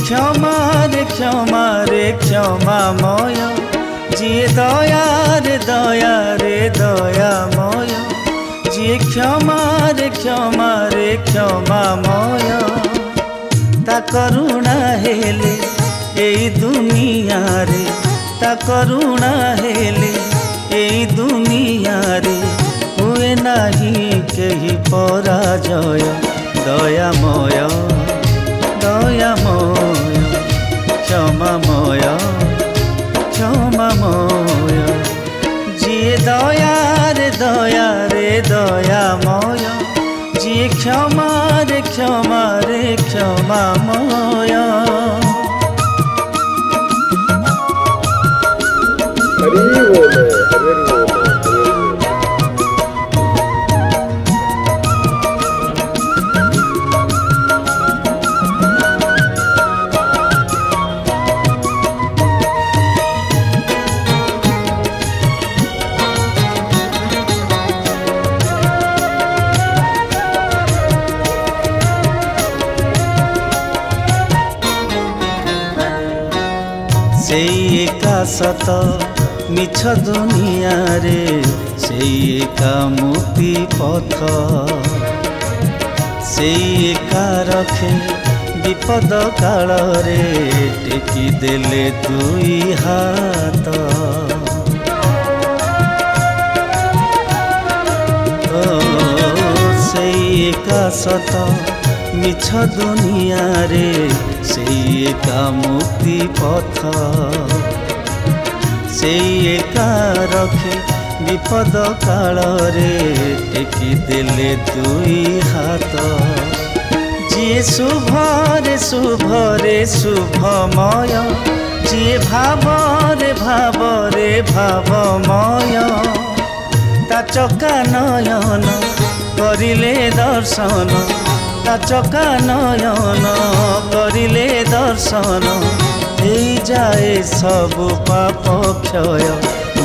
क्षमा रे क्षमामय जी दया रे दयामय जी क्षमा रे क्षमामय ता करुणा हेले एई दुनिया रे ता करुणा हेले एई दुनिया रे हुए नहीं केही पराजय दयामय क्षमामय जी दया रे दयामय जी क्षमा रे क्षमामय। हरि बोल हरि बोल। से एका सत मिछ दुनिया रे से एका मुक्ति पथ से एका रखे विपद काल रे टेकी देले दुई हाथ से एका सत मिछ दुनिया रे से एका मुक्ति पथ से एका रखे विपद काल रे टेकी देले दुई हाथ जी शुभरे शुभमय जी भावरे भावमय ता चका नयन करिले दर्शन ता चका नयन करिले दर्शन जाए सब पाप क्षय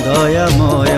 दयामय।